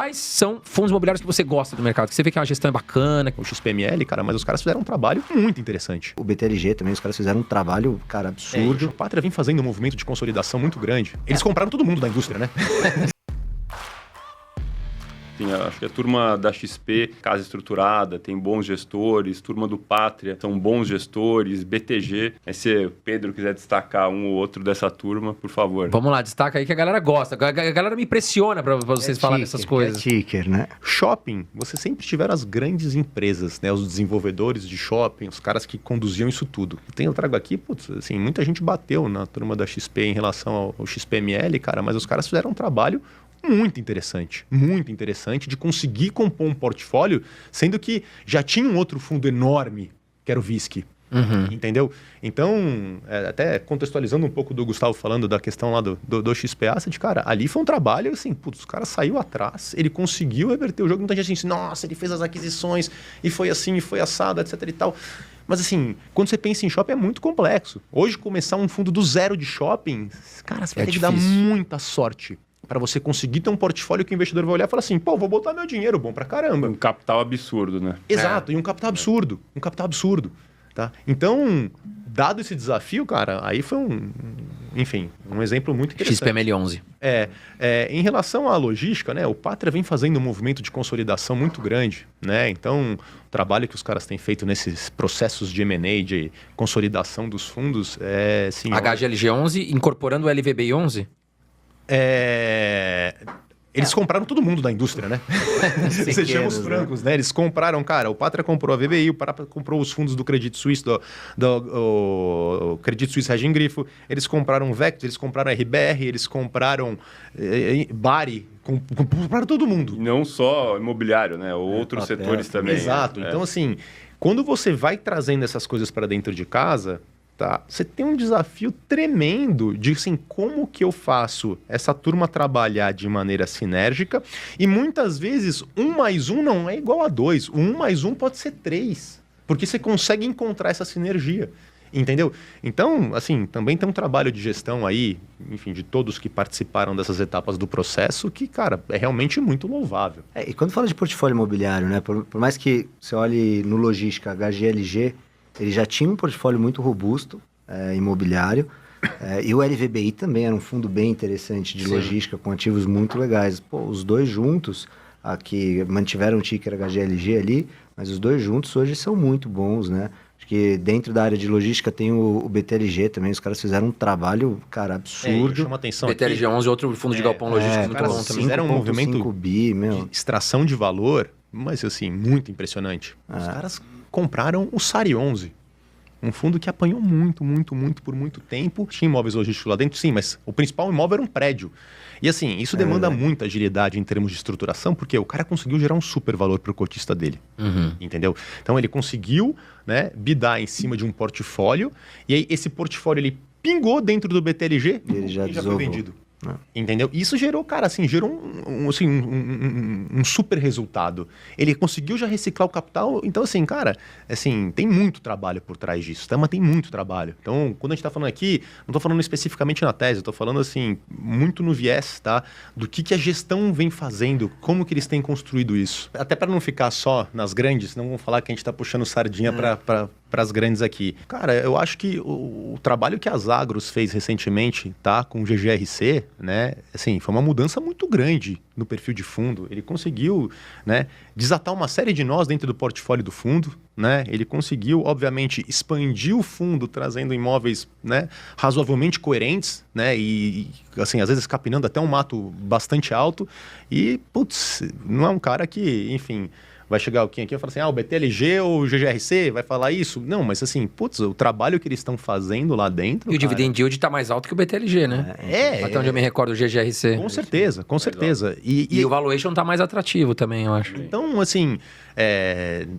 quais são fundos imobiliários que você gosta do mercado? Que você vê que a gestão é bacana? O XPML, cara, mas os caras fizeram um trabalho muito interessante. O BTLG também, os caras fizeram um trabalho, cara, absurdo. A Pátria vem fazendo um movimento de consolidação muito grande. Eles compraram todo mundo da indústria, né? Acho que a turma da XP, Casa Estruturada, tem bons gestores, turma do Pátria, são bons gestores, BTG. Se o Pedro quiser destacar um ou outro dessa turma, por favor. Vamos lá, destaca aí que a galera gosta. A galera me impressiona pra vocês falarem essas coisas. É ticker, né? Shopping, você sempre tiveram as grandes empresas, né? Os desenvolvedores de shopping, os caras que conduziam isso tudo. Eu trago aqui, putz, assim, muita gente bateu na turma da XP em relação ao XPML, cara, mas os caras fizeram um trabalho muito interessante de conseguir compor um portfólio, sendo que já tinha um outro fundo enorme, que era o VISC. Entendeu? Então, até contextualizando um pouco do Gustavo falando da questão lá do XP Asset, cara, ali foi um trabalho, assim, putz, os caras saiu atrás, ele conseguiu reverter o jogo, muita gente assim, nossa, ele fez as aquisições, e foi assim, e foi assado, etc e tal. Mas assim, quando você pensa em shopping é muito complexo. Hoje, começar um fundo do zero de shopping, cara, você vai ter que dar muita sorte para você conseguir ter um portfólio que o investidor vai olhar e falar assim, pô, vou botar meu dinheiro, bom pra caramba. Um capital absurdo, né? Exato, e um capital absurdo, tá? Então, dado esse desafio, cara, aí foi um exemplo muito interessante. XPML 11. Em relação à logística, né, o Pátria vem fazendo um movimento de consolidação muito grande, né? Então, o trabalho que os caras têm feito nesses processos de M&A, de consolidação dos fundos, sim... HGLG 11 incorporando o LVBI 11? Eles compraram todo mundo da indústria, né? Sejamos francos, né? Eles compraram, cara, o Pátria comprou a VBI, o Pátria comprou os fundos do Credit Suisse, do Credit Suisse Regem Grifo, eles compraram o Vector, eles compraram a RBR, eles compraram Bari, compraram todo mundo. E não só imobiliário, né? Outros setores também. Exato. Então, assim, quando você vai trazendo essas coisas para dentro de casa... Tá? Você tem um desafio tremendo de assim, como que eu faço essa turma trabalhar de maneira sinérgica e muitas vezes 1 mais 1 não é igual a 2, o 1 mais 1 pode ser 3, porque você consegue encontrar essa sinergia, entendeu? Então, assim, também tem um trabalho de gestão aí, enfim, de todos que participaram dessas etapas do processo que, cara, é realmente muito louvável. E quando fala de portfólio imobiliário, né, por mais que você olhe no logística, HGLG, ele já tinha um portfólio muito robusto, imobiliário, e o LVBI também era um fundo bem interessante de logística, com ativos muito legais. Pô, os dois juntos, aqui mantiveram o ticker HGLG ali, mas os dois juntos hoje são muito bons, né? Acho que dentro da área de logística tem o BTLG também, os caras fizeram um trabalho, cara, absurdo. Chama atenção BTLG 11, outro fundo de galpão logístico muito bom também. Fizeram um movimento de extração de valor, mas assim, muito impressionante. Os caras compraram o SARI 11. Um fundo que apanhou muito por muito tempo. Tinha imóveis logísticos lá dentro, sim, mas o principal imóvel era um prédio. E assim, isso demanda muita agilidade em termos de estruturação, porque o cara conseguiu gerar um super valor para o cotista dele. Entendeu? Então ele conseguiu, né, bidar em cima de um portfólio, e aí esse portfólio ele pingou dentro do BTLG e ele já foi vendido. Entendeu? Isso gerou, cara, assim, um super resultado. Ele conseguiu já reciclar o capital. Então, assim, cara, assim, tem muito trabalho por trás disso, tá? Mas tem muito trabalho. Então, quando a gente tá falando aqui, não tô falando especificamente na tese, eu tô falando, assim, muito no viés, tá? Do que a gestão vem fazendo, como que eles têm construído isso. Até para não ficar só nas grandes, não vamos falar que a gente tá puxando sardinha para as grandes aqui. Cara, eu acho que o trabalho que a Zagros fez recentemente, tá? Com o GGRC, né? Assim, foi uma mudança muito grande no perfil de fundo. Ele conseguiu, né, desatar uma série de nós dentro do portfólio do fundo, né? Ele conseguiu, obviamente, expandir o fundo, trazendo imóveis, né, razoavelmente coerentes, né? E assim, às vezes capinando até um mato bastante alto. E, putz, não é um cara que, enfim... Vai chegar alguém aqui e falar assim, o BTLG ou o GGRC vai falar isso? Não, mas assim, putz, o trabalho que eles estão fazendo lá dentro... E o dividend yield tá mais alto que o BTLG, né? Até onde eu me recordo, o GGRC. Com certeza, com certeza. E o valuation tá mais atrativo também, eu acho. Então, assim,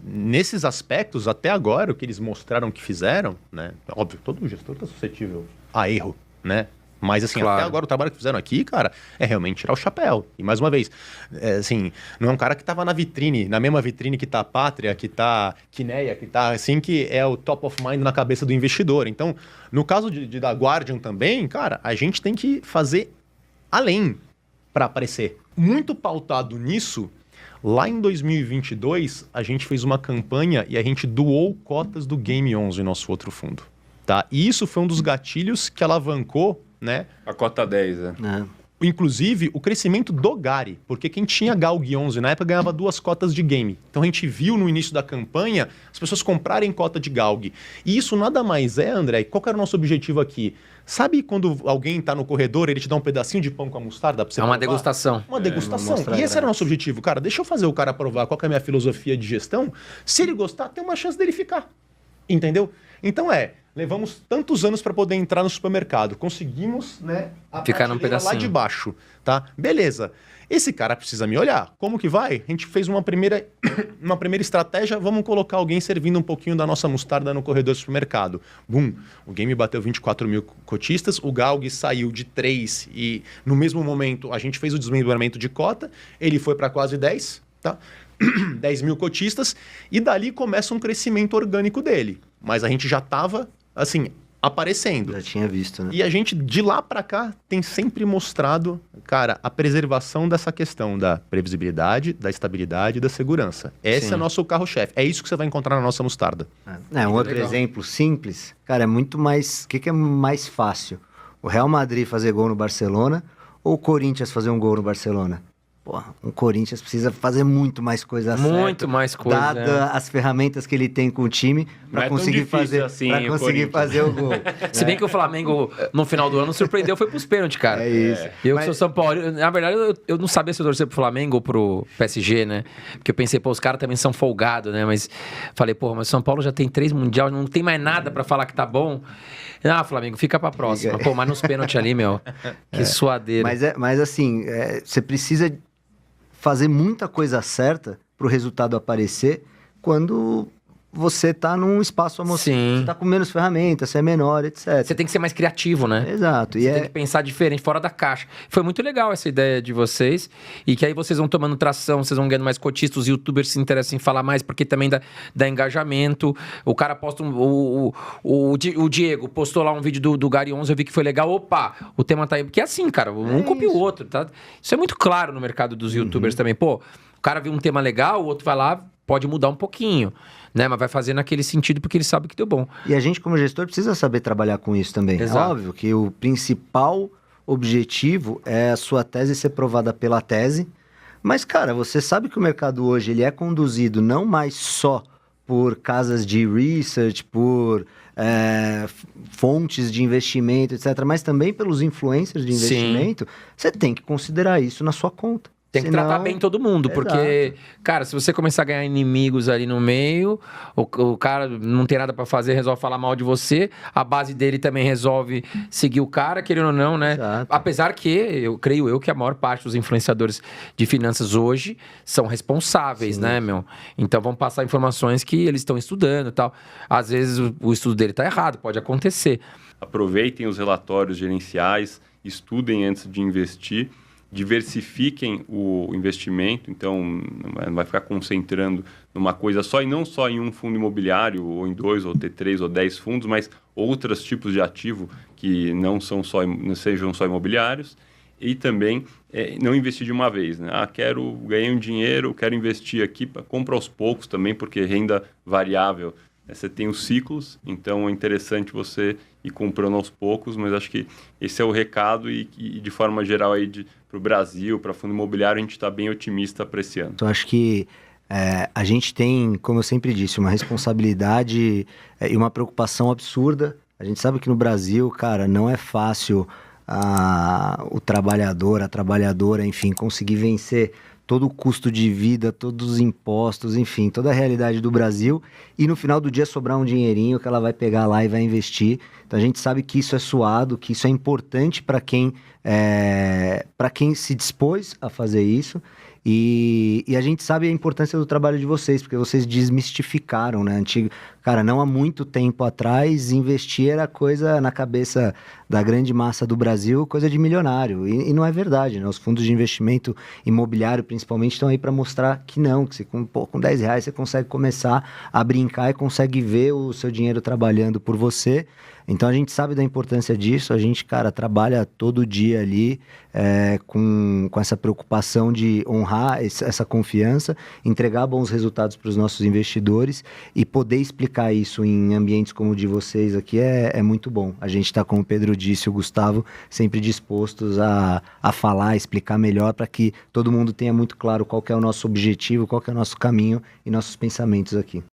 nesses aspectos, até agora, o que eles mostraram que fizeram, né? Óbvio, todo gestor está suscetível a erro, né? Mas, assim, até agora o trabalho que fizeram aqui, cara, é realmente tirar o chapéu. E, mais uma vez, assim, não é um cara que estava na vitrine, na mesma vitrine que está a Pátria, que está a Quineia, que está, assim, que é o top of mind na cabeça do investidor. Então, no caso da Guardian também, cara, a gente tem que fazer além para aparecer. muito pautado nisso, lá em 2022, a gente fez uma campanha e a gente doou cotas do Game 11, nosso outro fundo. Tá? E isso foi um dos gatilhos que alavancou, né? A cota 10, né? Inclusive, o crescimento do Gary, porque quem tinha GALG 11 na época ganhava 2 cotas de game. Então a gente viu no início da campanha as pessoas comprarem cota de GALG. E isso nada mais é, André, qual que era o nosso objetivo aqui? Sabe quando alguém tá no corredor, ele te dá um pedacinho de pão com a mostarda pra você É uma provar? degustação. Uma degustação. E esse era o nosso objetivo. Cara, deixa eu fazer o cara provar qual que é a minha filosofia de gestão. Se ele gostar, tem uma chance dele ficar. Entendeu? Então levamos tantos anos para poder entrar no supermercado. Conseguimos, né, a ficar num prateleira pedacinho lá de baixo, tá? Beleza. Esse cara precisa me olhar. Como que vai? A gente fez uma primeira estratégia. Vamos colocar alguém servindo um pouquinho da nossa mostarda no corredor do supermercado. Bum! O game bateu 24 mil cotistas. O GALG saiu de 3 e no mesmo momento a gente fez o desmembramento de cota. Ele foi para quase 10, tá? 10 mil cotistas. E dali começa um crescimento orgânico dele. Mas a gente já estava, assim, aparecendo. Já tinha visto, né? E a gente, de lá para cá, tem sempre mostrado, cara, a preservação dessa questão da previsibilidade, da estabilidade e da segurança. Esse é o nosso carro-chefe. É isso que você vai encontrar na nossa mostarda. Um outro exemplo simples, cara, é muito mais... O que é mais fácil? O Real Madrid fazer gol no Barcelona ou o Corinthians fazer um gol no Barcelona? Porra, um Corinthians precisa fazer muito mais coisa certa. Muito mais coisa. Dada as ferramentas que ele tem com o time para conseguir fazer assim, para conseguir fazer o gol. Se bem que o Flamengo, no final do ano, surpreendeu, foi pros pênaltis, cara. É isso. Eu que sou São Paulo, na verdade, eu não sabia se eu torcer pro Flamengo ou pro PSG, né? Porque eu pensei, pô, os caras também são folgados, né? Mas falei, pô, mas São Paulo já tem 3 mundial, não tem mais nada pra falar que tá bom. Ah, Flamengo, fica pra próxima. Pô, mas nos pênaltis ali, meu, que suadeira. Mas assim, você precisa fazer muita coisa certa pro resultado aparecer quando você tá num espaço amostrado. Sim. Você tá com menos ferramentas, você é menor, etc. Você tem que ser mais criativo, né? Exato. Você tem que pensar diferente, fora da caixa. Foi muito legal essa ideia de vocês. E que aí vocês vão tomando tração, vocês vão ganhando mais cotistas, os youtubers se interessam em falar mais, porque também dá engajamento. O cara posta o Diego postou lá um vídeo do Gary 11, eu vi que foi legal. Opa, o tema tá aí. Porque é assim, cara, um copia o outro, tá? Isso é muito claro no mercado dos youtubers também. Pô, o cara viu um tema legal, o outro vai lá, pode mudar um pouquinho, né? Mas vai fazer naquele sentido porque ele sabe que deu bom. E a gente, como gestor, precisa saber trabalhar com isso também. Exato. É óbvio que o principal objetivo é a sua tese ser provada pela tese. Mas, cara, você sabe que o mercado hoje ele é conduzido não mais só por casas de research, por fontes de investimento, etc., mas também pelos influencers de investimento. Você tem que considerar isso na sua conta. Tem que tratar bem todo mundo, porque, cara, se você começar a ganhar inimigos ali no meio, o cara não tem nada pra fazer, resolve falar mal de você, a base dele também resolve seguir o cara, querendo ou não, né? Exato. Apesar que, eu creio que a maior parte dos influenciadores de finanças hoje são responsáveis, né, meu? Então vão passar informações que eles estão estudando e tal. Às vezes o estudo dele tá errado, pode acontecer. Aproveitem os relatórios gerenciais, estudem antes de investir, diversifiquem o investimento, então não vai ficar concentrando numa coisa só e não só em um fundo imobiliário, ou em 2, ou ter 3 ou 10 fundos, mas outros tipos de ativo que não sejam só imobiliários, e também não investir de uma vez, né? Ganhei um dinheiro, quero investir aqui, compra aos poucos também, porque renda variável, você tem os ciclos, então é interessante você ir comprando aos poucos, mas acho que esse é o recado e de forma geral aí para o Brasil, para fundo imobiliário, a gente está bem otimista para esse ano. Então, acho que a gente tem, como eu sempre disse, uma responsabilidade e uma preocupação absurda. A gente sabe que no Brasil, cara, não é fácil o trabalhador, a trabalhadora, enfim, conseguir vencer todo o custo de vida, todos os impostos, enfim, toda a realidade do Brasil, e no final do dia sobrar um dinheirinho que ela vai pegar lá e vai investir. Então a gente sabe que isso é suado, que isso é importante para quem se dispôs a fazer isso, e a gente sabe a importância do trabalho de vocês, porque vocês desmistificaram, né? Cara, não há muito tempo atrás, investir era coisa na cabeça da grande massa do Brasil, coisa de milionário. E não é verdade, né? Os fundos de investimento imobiliário, principalmente, estão aí para mostrar que não, que você, com R$10 você consegue começar a brincar e consegue ver o seu dinheiro trabalhando por você. Então a gente sabe da importância disso, a gente, cara, trabalha todo dia ali com essa preocupação de honrar essa confiança, entregar bons resultados para os nossos investidores e poder explicar isso em ambientes como o de vocês aqui é muito bom. A gente está, como o Pedro disse, o Gustavo, sempre dispostos a falar, a explicar melhor para que todo mundo tenha muito claro qual que é o nosso objetivo, qual que é o nosso caminho e nossos pensamentos aqui.